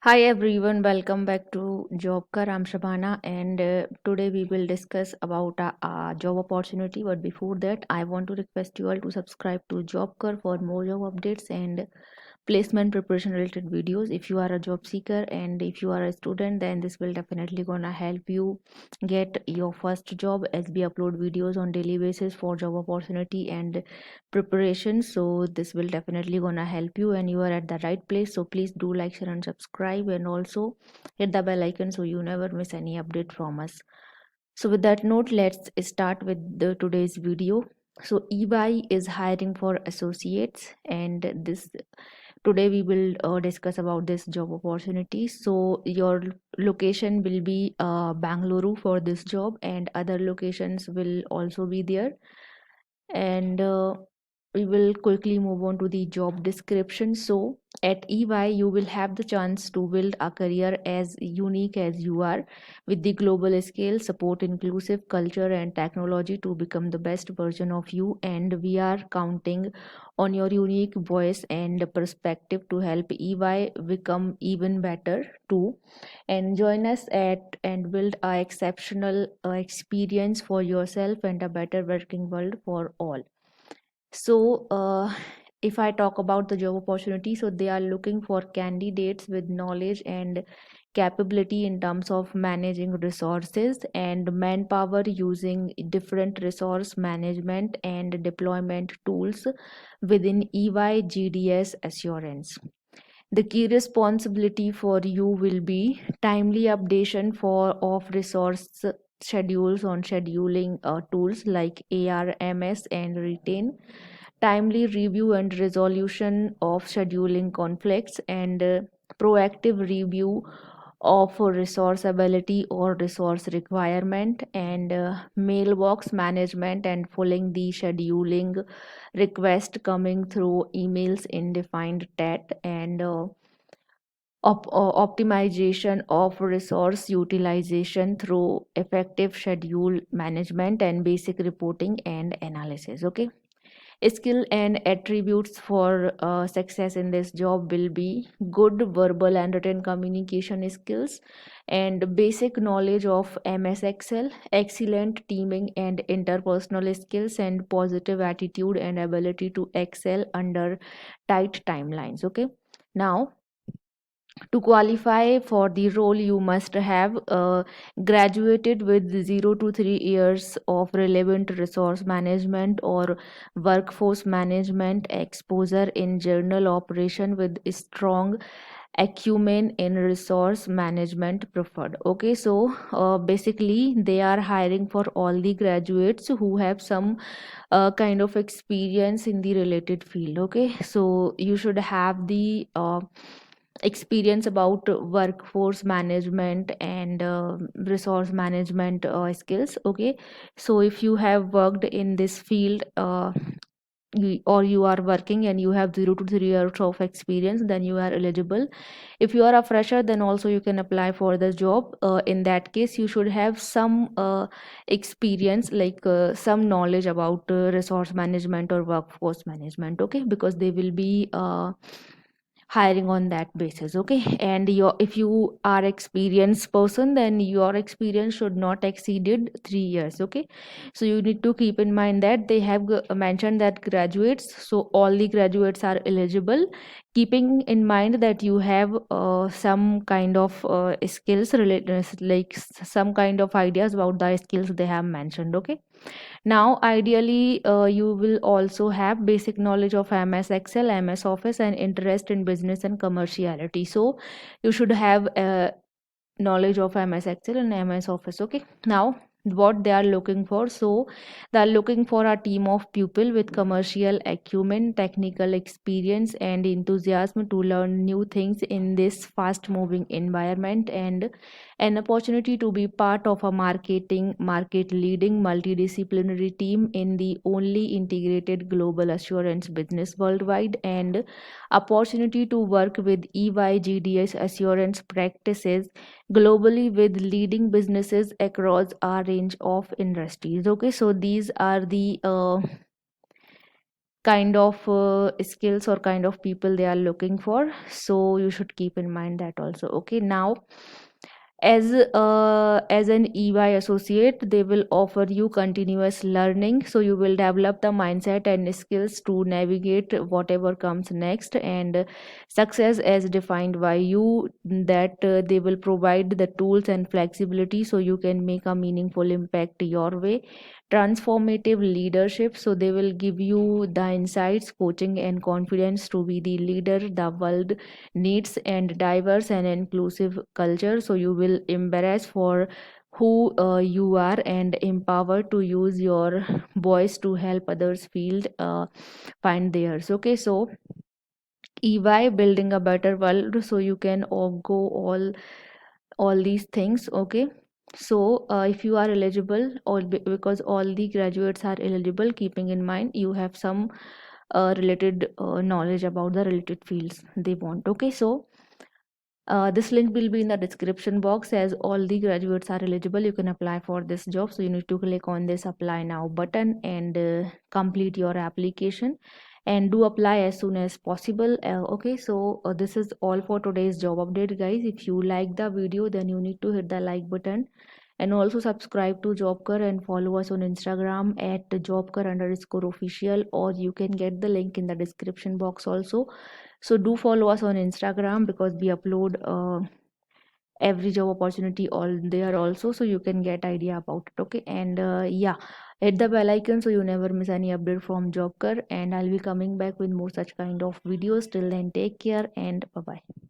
Hi everyone, welcome back to Jobkar. I'm Shabana, and today we will discuss about a job opportunity. But before that, I want to request you all to subscribe to Jobkar for more job updates and placement preparation related videos. If you are a job seeker and if you are a student, then this will definitely gonna help you get your first job, as we upload videos on daily basis for job opportunity and preparation. So this will definitely gonna help you, and you are at the right place. So please do like, share and subscribe, and also hit the bell icon so you never miss any update from us. So with that note, let's start with today's video. So EY is hiring for associates, and this today we will discuss about this job opportunity. So your location will be Bangalore for this job, and other locations will also be there. And we will quickly move on to the job description. So at EY you will have the chance to build a career as unique as you are, with the global scale, support inclusive culture and technology to become the best version of you, and we are counting on your unique voice and perspective to help EY become even better too. And join us at and build a exceptional experience for yourself and a better working world for all. So if I talk about the job opportunity, so they are looking for candidates with knowledge and capability in terms of managing resources and manpower using different resource management and deployment tools within EY GDS assurance. The key responsibility for you will be timely updation for of resource schedules on scheduling tools like ARMS and retain, timely review and resolution of scheduling conflicts, and proactive review of resource ability or resource requirement, and mailbox management and following the scheduling request coming through emails in defined tat, and optimization of resource utilization through effective schedule management and basic reporting and analysis. Okay, skill and attributes for success in this job will be good verbal and written communication skills and basic knowledge of MS Excel, excellent teaming and interpersonal skills, and positive attitude and ability to excel under tight timelines. Okay, now to qualify for the role, you must have graduated with 0 to 3 years of relevant resource management or workforce management exposure in journal operation with strong acumen in resource management preferred. Okay, so basically they are hiring for all the graduates who have some kind of experience in the related field. Okay, so you should have the experience about workforce management and resource management skills. Okay, so if you have worked in this field, or you are working and you have 0 to 3 years of experience, then you are eligible. If you are a fresher, then also you can apply for the job. In that case, you should have some experience, like some knowledge about resource management or workforce management. Okay, because they will be hiring on that basis. Okay, and your if you are experienced person, then your experience should not exceeded 3 years. Okay, so you need to keep in mind that they have mentioned that graduates, so all the graduates are eligible, keeping in mind that you have some kind of skills related, like some kind of ideas about the skills they have mentioned. Okay, now ideally you will also have basic knowledge of MS Excel, MS Office, and interest in business and commerciality. So you should have knowledge of MS Excel and MS Office. Okay, now what they are looking for, so they are looking for a team of people with commercial acumen, technical experience, and enthusiasm to learn new things in this fast moving environment, and an opportunity to be part of a market leading multidisciplinary team in the only integrated global assurance business worldwide, and opportunity to work with EYGDS assurance practices globally with leading businesses across a range of industries. Okay, so these are the kind of skills or kind of people they are looking for, so you should keep in mind that also. Okay, now as an EY associate, they will offer you continuous learning, so you will develop the mindset and skills to navigate whatever comes next. And success as defined by you, that they will provide the tools and flexibility so you can make a meaningful impact your way. Transformative leadership, so they will give you the insights, coaching and confidence to be the leader the world needs, and diverse and inclusive culture, so you will embrace for who you are and empowered to use your voice to help others find theirs. Okay, so EY building a better world, so you can go all these things. Okay, so if you are eligible, or because all the graduates are eligible, keeping in mind you have some related knowledge about the related fields they want. Okay, so this link will be in the description box. As all the graduates are eligible, you can apply for this job, so you need to click on this apply now button and complete your application, and do apply as soon as possible. Okay, so this is all for today's job update, guys. If you like the video, then you need to hit the like button, and also subscribe to Jobker and follow us on Instagram at Jobker_official, or you can get the link in the description box also. So do follow us on Instagram, because we upload every job opportunity all there also, so you can get idea about it. Okay, and yeah, hit the bell icon so you never miss any update from Jobker, and I'll be coming back with more such kind of videos. Till then, take care and bye bye.